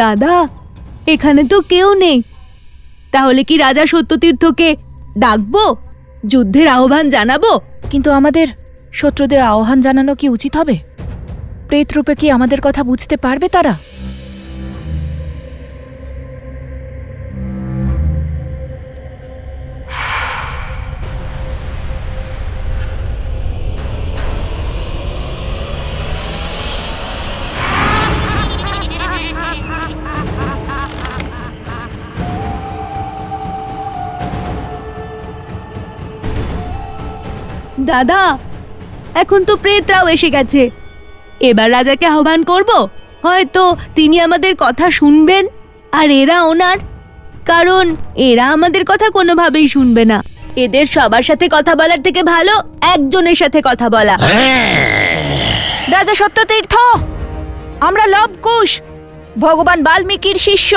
দাদা, এখানে তো কেউ নেই। তাহলে কি রাজা সত্যতীর্থকে ডাকবো, যুদ্ধের আহ্বান জানাবো? কিন্তু আমাদের শত্রুদের আহ্বান জানানো কি উচিত হবে? প্রেত রূপে কি আমাদের কথা বুঝতে পারবে তারা? দাদা, এখন তো প্রেতরাও এসে গেছে। এবার রাজাকে আহ্বান করব, হয়তো তিনি আমাদের কথা শুনবেন আর এরা ওনার, কারণ এরা আমাদের কথা কোনোভাবেই শুনবে না। এদের সবার সাথে কথা বলার থেকে ভালো একজনের সাথে কথা বলা। রাজা সত্যতীর্থ, আমরা লবকুশ, ভগবান বাল্মীকির শিষ্য,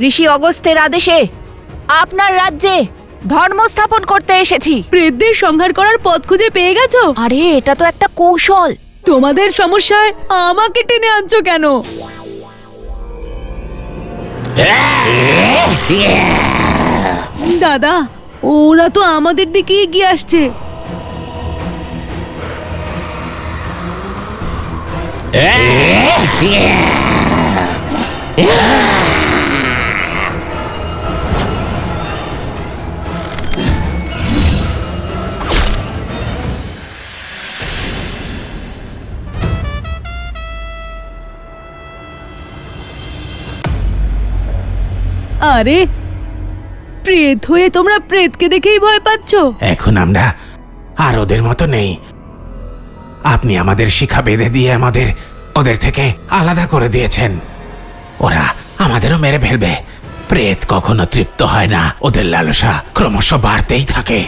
ঋষি অগস্ত্যের আদেশে আপনার রাজ্যে ধর্ম স্থাপন করতে এসেছি। প্রেতদের সংহার করার পথ খুঁজে পেয়ে গেছো? আরে, এটা তো একটা কৌশল। তোমাদের সমস্যায় আমাকে টেনে আনছো কেন? দাদা, ওরা তো আমাদের দিকে এগিয়ে আসছে। আরে, প্রেত হয়ে তোমরা প্রেতকে দেখেই ভয় পাচ্ছ? এখন আমরা আর ওদের মতো নেই। আপনি আমাদের শিখা বেঁধে দিয়ে আমাদের ওদের থেকে আলাদা করে দিয়েছেন। ওরা আমাদেরও মেরে ফেলবে। প্রেত কখনো তৃপ্ত হয় না, ওদের লালসা ক্রমশ বাড়তেই থাকে।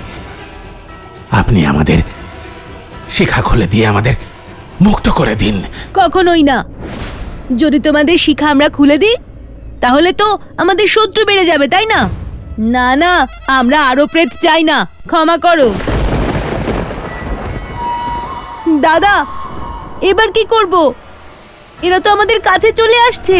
আপনি আমাদের শিখা খুলে দিয়ে আমাদের মুক্ত করে দিন। কখনোই না। যদি তোমাদের শিখা আমরা খুলে দিই, তাহলে তো আমাদের শত্রু বেড়ে যাবে, তাই না? না না, আমরা আরো প্রেত চাই না। ক্ষমা করো দাদা। এবার কি করব? এরা তো আমাদের কাছে চলে আসছে।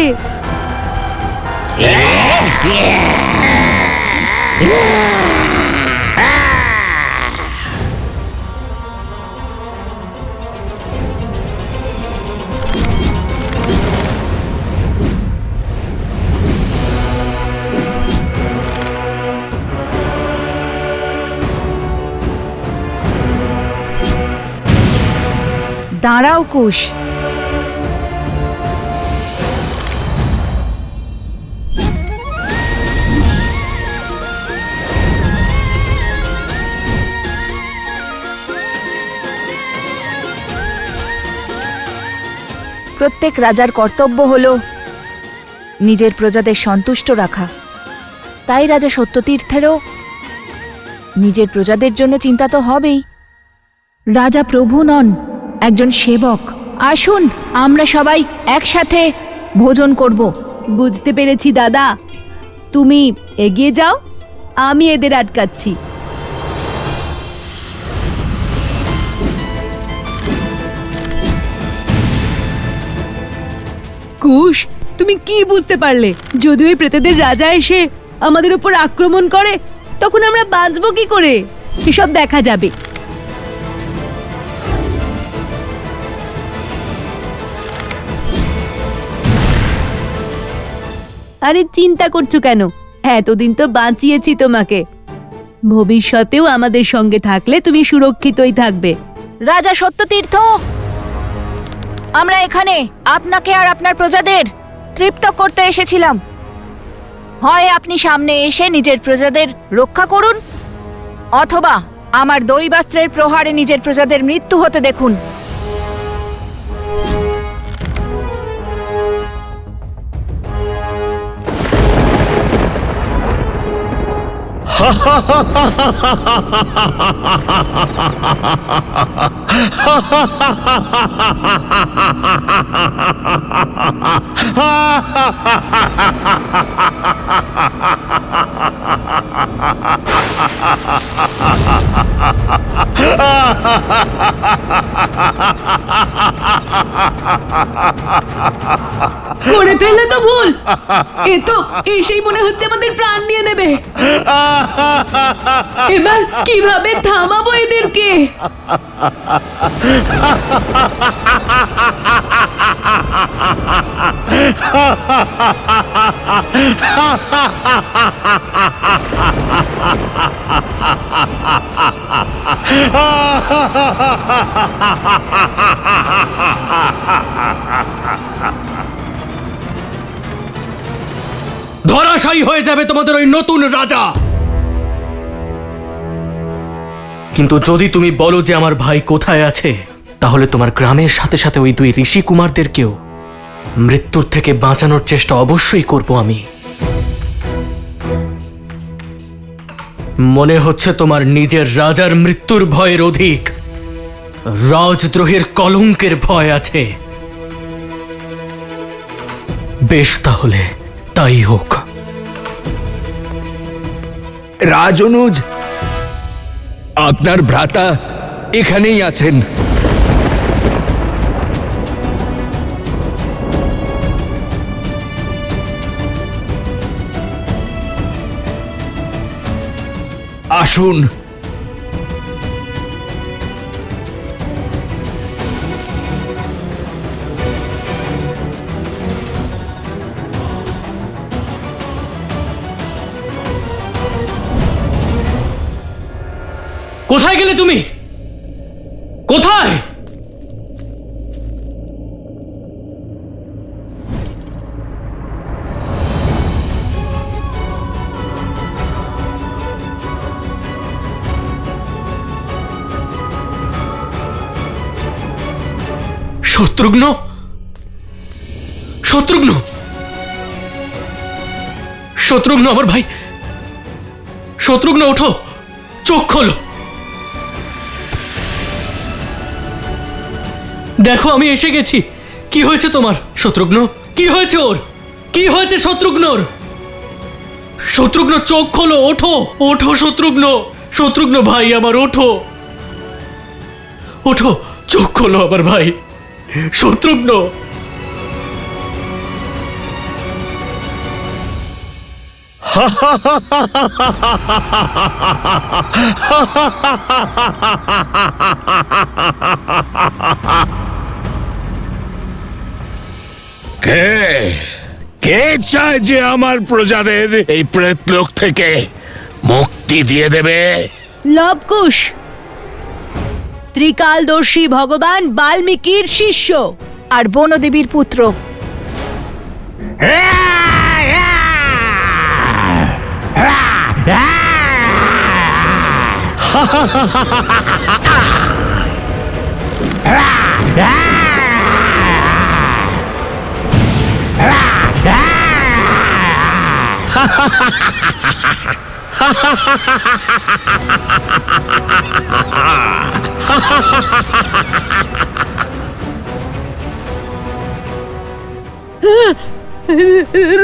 দাঁড়াও কুশ, প্রত্যেক রাজার কর্তব্য হল নিজের প্রজাদের সন্তুষ্ট রাখা। তাই রাজা সত্যতীর্থেরও নিজের প্রজাদের জন্য চিন্তা তো হবেই। রাজা প্রভু নন, একজন সেবক। আসুন, আমরা সবাই একসাথে ভোজন করব। বুঝতে পেরেছি দাদা, তুমি এগিয়ে যাও, আমি এদের আটকাচ্ছি। কুশ, তুমি কি বুঝতে পারলে? যদি ওই প্রেতদের রাজা এসে আমাদের উপর আক্রমণ করে, তখন আমরা বাঁচবো কি করে? এসব দেখা যাবে। আরে চিন্তা করছো কেন? এতদিন তো বাঁচিয়েছি তোমাকে। ভবিষ্যতেও আমাদের সঙ্গে থাকলে তুমি সুরক্ষিতই থাকবে। রাজা সত্যতীর্থ, আমরা এখানে আপনাকে আর আপনার প্রজাদের তৃপ্ত করতে এসেছিলাম। হয় আপনি সামনে এসে নিজের প্রজাদের রক্ষা করুন, অথবা আমার দৈবাস্ত্রের প্রহারে নিজের প্রজাদের মৃত্যু হতে দেখুন। করে ফেললে তো ভুল। এ তো এসেই মনে হচ্ছে আমাদের প্রাণ নিয়ে নেবে। এবার কিভাবে থামাবো এদেরকে? ধরাশায়ী হয়ে যাবে তোমাদের ওই নতুন রাজা। কিন্তু যদি তুমি বলো যে আমার ভাই কোথায় আছে, তাহলে তোমার গ্রামের সাথে সাথে ওই দুই ঋষি কুমারদেরকেও মৃত্যুর থেকে বাঁচানোর চেষ্টা অবশ্যই করব আমি। মনে হচ্ছে তোমার নিজের রাজার মৃত্যুর ভয়ের অধিক রাজদ্রোহের কলঙ্কের ভয় আছে। বেশ, তাহলে তাই হোক। রাজনুজ, আপনার ভ্রাতা এখানেই আছেন। আসুন। কোথায় গেলে তুমি? কোথায়? শত্রুঘ্ন, শত্রুঘ্ন, শত্রুঘ্ন আমার ভাই। শত্রুঘ্ন, ওঠো, চোখ খোলো। দেখো, আমি এসে গেছি। কি হয়েছে তোমার শত্রুঘ্ন? কি হয়েছে ওর? কি হয়েছে শত্রুঘ্নর? শত্রুঘ্ন, চোখ খোলো, ওঠো, ওঠো শত্রুঘ্ন। শত্রুঘ্ন ভাই আমার, ওঠো, ওঠো, চোখ খোলো আমার ভাই। শত্রুঘ্ন, কে চায় যে আমার প্রজাদের এই প্রেতলোক থেকে মুক্তি দিয়ে দেবে? লবকুশ, ত্রিকালদর্শী ভগবান বাল্মীকির শিষ্য আর বনদেবীর পুত্র।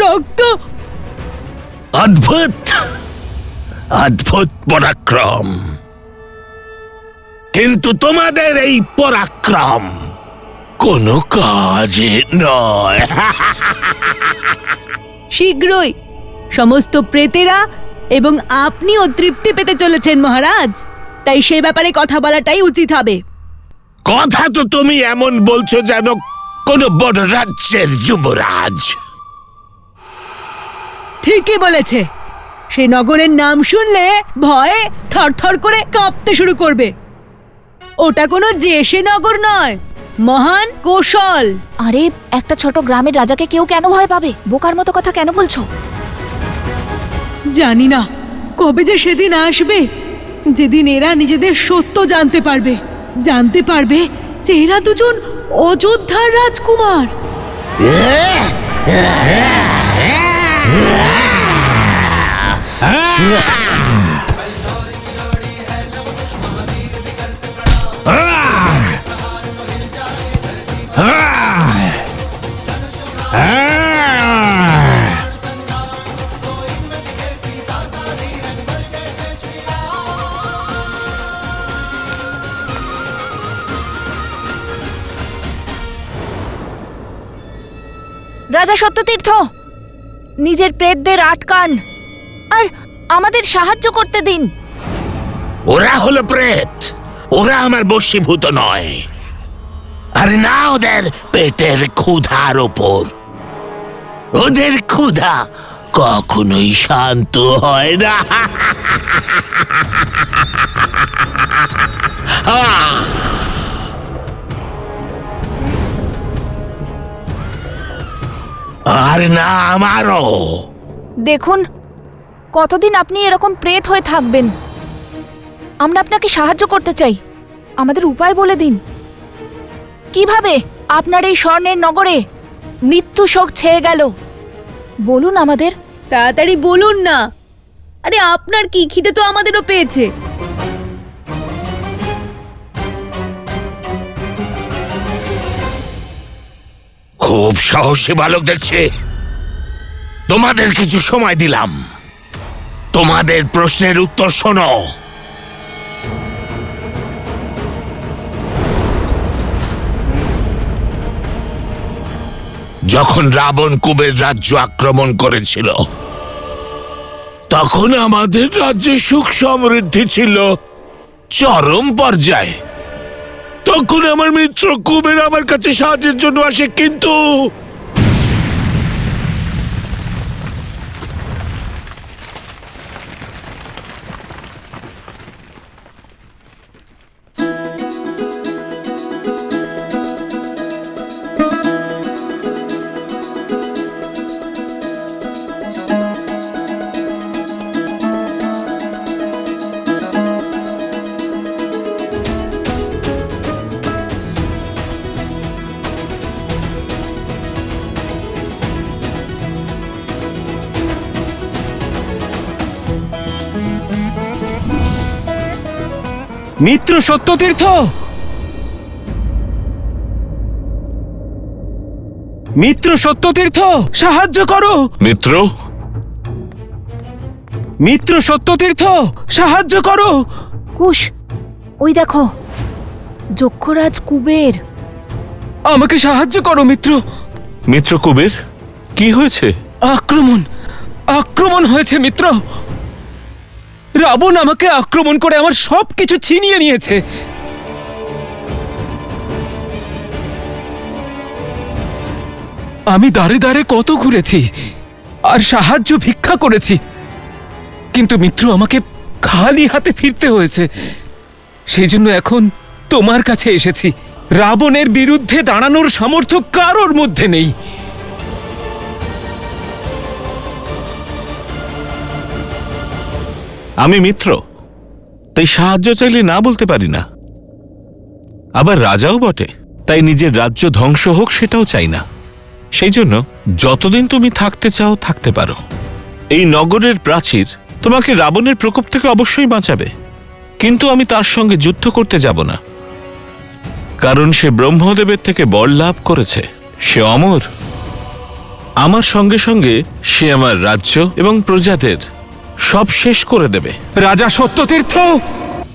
রক্ত। অদ্ভুত, অদ্ভুত পরাক্রম। কিন্তু তোমাদের এই পরাক্রম কোনো কাজে নয়। শীঘ্রই সমস্ত প্রেতেরা এবং আপনিও তৃপ্তি পেতে চলেছেন মহারাজ, তাই সে ব্যাপারে কথা বলাটাই উচিত হবে। কথা তো তুমি এমন বলছো যেন কোনো বড় রাজ্যের যুবরাজ। ঠিকই বলেছে। সে নগরের নাম শুনলে ভয়ে থরথর করে কাঁপতে শুরু করবে। ওটা কোনো যে নগর নয়, মহান কৌশল। আরে, একটা ছোট গ্রামের রাজাকে কেউ কেন ভয় পাবে? বোকার মতো কথা কেন বলছো? জানি না কবে যে সেদিন আসবে যেদিন এরা নিজেদের সত্য জানতে পারবে যে এরা দুজন অযোধ্যার রাজকুমার। রাজা সত্যতীর্থ, নিজের প্রেতদের আটকান আর আমাদের সাহায্য করতে দিন। ওরা হলো প্রেত, ওরা আমার বশীভূত নয়। আর না ওদের পেটের ক্ষুধার ওপর। ওদের ক্ষুধা কখনোই শান্ত হয় না। আর না আমারও। দেখুন, কতদিন আপনি এরকম প্রেত হয়ে থাকবেন? আমরা আপনাকে সাহায্য করতে চাই, আমাদের উপায় বলে দিন। কিভাবে আপনার এই স্বর্ণের নগরে মৃত্যু শোক ছেয়ে গেল বলুন আমাদের। তাড়াতাড়ি বলুন না। আরে আপনার কি, খিদে তো আমাদেরও পেয়েছে। খুব সাহসী বালক দেখছি। তোমাদের কিছু সময় দিলাম, তোমাদের প্রশ্নের উত্তর শোনো। যখন রাবণ কুবের রাজ্য আক্রমণ করেছিল, তখন আমাদের রাজ্যে সুখ সমৃদ্ধি ছিল চরম পর্যায়ে। তখন আমার মিত্র কুবের আমার কাছে সাহায্যের জন্য আসে, কিন্তু মিত্র সত্যতীর্থ, মিত্র সত্যতীর্থ, সাহায্য করো। মিত্র, মিত্র সত্যতীর্থ, সাহায্য করো। কুশ, ওই দেখো, যক্ষরাজ কুবের। আমাকে সাহায্য করো মিত্র। মিত্র কুবের, কি হয়েছে? আক্রমণ, আক্রমণ হয়েছে মিত্র। রাবণ আমাকে আক্রমণ করে আমার সবকিছু ছিনিয়ে নিয়েছে। আমি দাঁড়ে দাঁড়ে কত ঘুরেছি আর সাহায্য ভিক্ষা করেছি, কিন্তু মিত্র আমাকে খালি হাতে ফিরতে হয়েছে। সেই জন্য এখন তোমার কাছে এসেছি। রাবণের বিরুদ্ধে দাঁড়ানোর সামর্থ্য কারোর মধ্যে নেই। আমি মিত্র, তাই সাহায্য চাইলে না বলতে পারি না। আবার রাজাও বটে, তাই নিজের রাজ্য ধ্বংস হোক সেটাও চাই না। সেই জন্য যতদিন তুমি থাকতে চাও থাকতে পারো। এই নগরের প্রাচীর তোমাকে রাবণের প্রকোপ থেকে অবশ্যই বাঁচাবে, কিন্তু আমি তার সঙ্গে যুদ্ধ করতে যাব না, কারণ সে ব্রহ্মদেবের থেকে বর লাভ করেছে। সে অমর। আমার সঙ্গে সঙ্গে সে আমার রাজ্য এবং প্রজাদের সব শেষ করে দেবে। রাজা সত্যতীর্থ,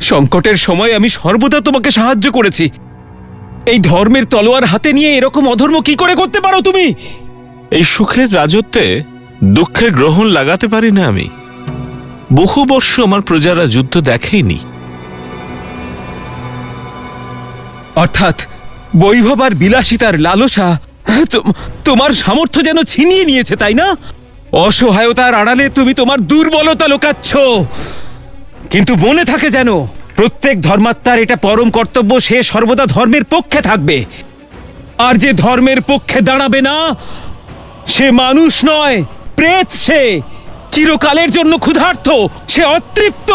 সংকটের সময় আমি সর্বদা তোমাকে সাহায্য করেছি। এই ধর্মের তলোয়ার হাতে নিয়ে এরকম অধর্ম কি করে করতে পারো তুমি? এই সুখের রাজত্বে দুঃখের গ্রহণ লাগাতে পারি না আমি। বহু বর্ষ আমার প্রজারা যুদ্ধ দেখেইনি। অর্থাৎ বৈভব আর বিলাসিতার লালসা তোমার সামর্থ্য যেন ছিনিয়ে নিয়েছে, তাই না? অসহায়তার আড়ালে তুমি তোমার দুর্বলতা লুকাচ্ছ। কিন্তু মনে থাকে যেন, প্রত্যেক ধর্মাত্মার এটা পরম কর্তব্য, সে সর্বদা ধর্মের পক্ষে থাকবে। আর যে ধর্মের পক্ষে দাঁড়াবে না, সে মানুষ নয়, প্রেত। সে চিরকালের জন্য ক্ষুধার্ত, সে অতৃপ্ত।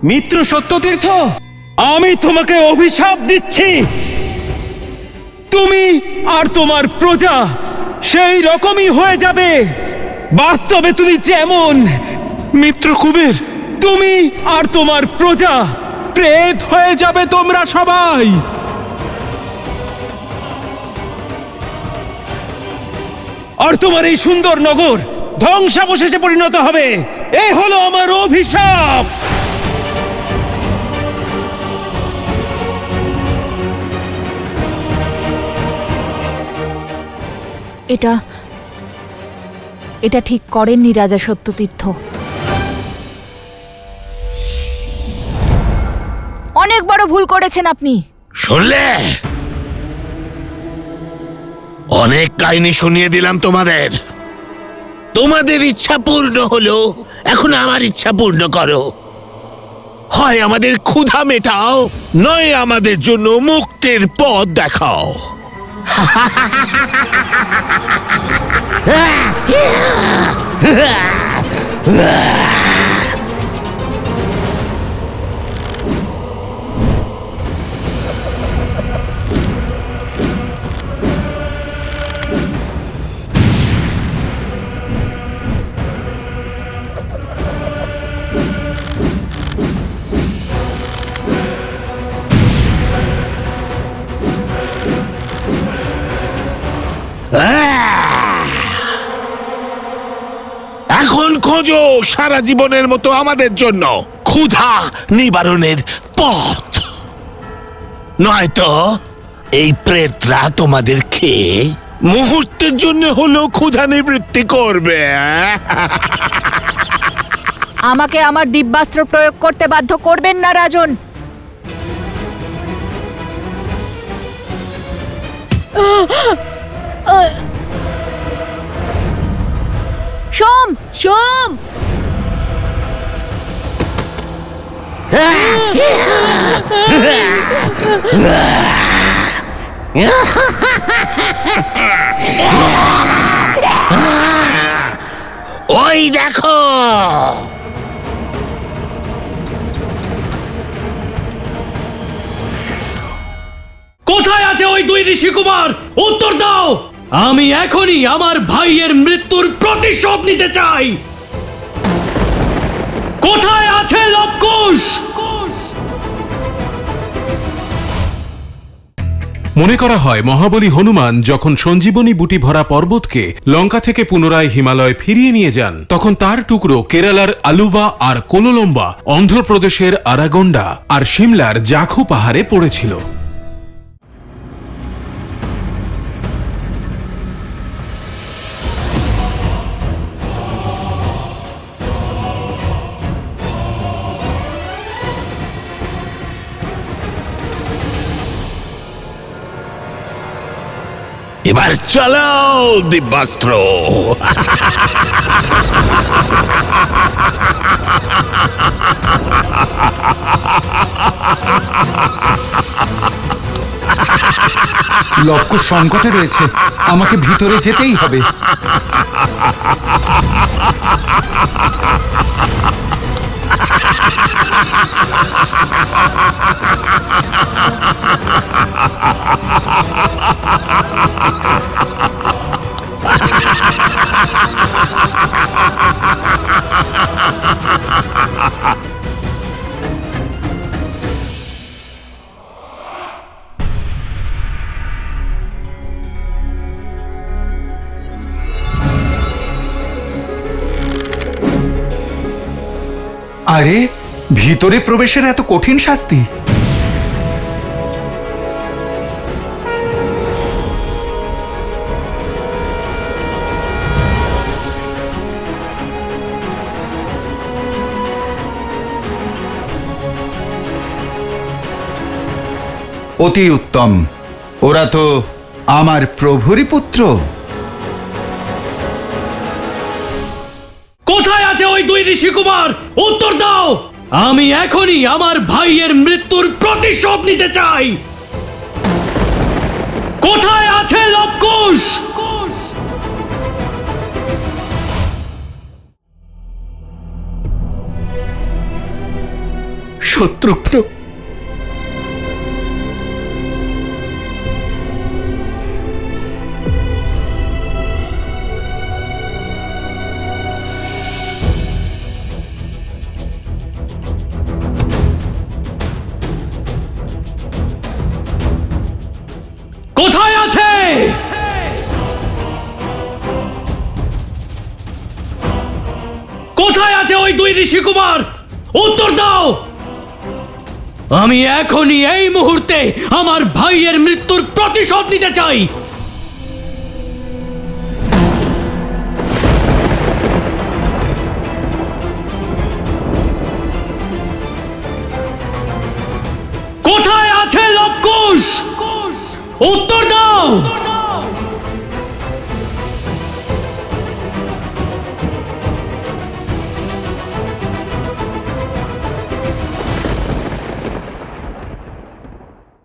মিত্র সত্যতীর্থ, আমি তোমাকে অভিশাপ দিচ্ছি। তুমি আর তোমার প্রজা সেই রকমই হয়ে যাবে। বাস্তবে তুমি যেমন, মিত্র কুবের, তুমি আর তোমার প্রজা প্রেত হয়ে যাবে তোমরা সবাই। আর তোমার এই সুন্দর নগর ধ্বংসাবশেষে পরিণত হবে। এই হলো আমার অভিশাপ। এটা এটা ঠিক করেননি রাজা সত্যতীর্থ। অনেক বড় ভুল করেছেন আপনি। শুনলে, অনেক কাহিনী শুনিয়ে দিলাম তোমাদের। তোমাদের ইচ্ছা পূর্ণ হলো, এখন আমার ইচ্ছা পূর্ণ করো। হয় আমাদের ক্ষুধা মেটাও, নয় আমাদের জন্য মুক্তির পথ দেখাও। এখন খোঁজো সারা জীবনের মতো আমাদের জন্য ক্ষুধা নিবারণের পথ, নয়তো এই প্রেতরা তোমাদের খেয়ে মুহূর্তের জন্য হলো ক্ষুধা নিবৃত্তি করবে। আমাকে আমার দিব্যাস্ত্র প্রয়োগ করতে বাধ্য করবেন না রাজন। সোম, সোম, ওই দেখো, কোথায় আছে ওই দুই ঋষিকুমার? উত্তর দাও। আমি এখনই আমার ভাইয়ের মৃত্যুর প্রতিশোধ নিতে চাই। কোথায় আছে লবকুশ? মনে করা হয় মহাবলী হনুমান যখন সঞ্জীবনী বুটি ভরা পর্বতকে লঙ্কা থেকে পুনরায় হিমালয় ফিরিয়ে নিয়ে যান, তখন তার টুকরো কেরালার আলুভা আর কোলোলম্বা, অন্ধ্রপ্রদেশের আরাগোন্ডা আর সিমলার জাখু পাহাড়ে পড়েছিল। এবার চলো দিব্যাস্ত্র। লবকুশ সংকটে রয়েছে, আমাকে ভিতরে যেতেই হবে। আরে, ভিতরে প্রবেশের এত কঠিন শাস্তি? অতি উত্তম, ওরা তো আমার প্রভুরই পুত্র। কোথায় আছে ওই দুই ঋষিকুমার? উত্তর দাও। আমি এখনই আমার ভাইয়ের মৃত্যুর প্রতিশোধ নিতে চাই। কোথায় আছে লবকুশ? শত্রুঘ্ন, কোথায় আছে? কোথায় আছে ওই দুই ঋষিকুমার? উত্তর দাও। আমি এখনই এই মুহূর্তে আমার ভাইয়ের মৃত্যুর প্রতিশোধ নিতে চাই। উত্তর দাও।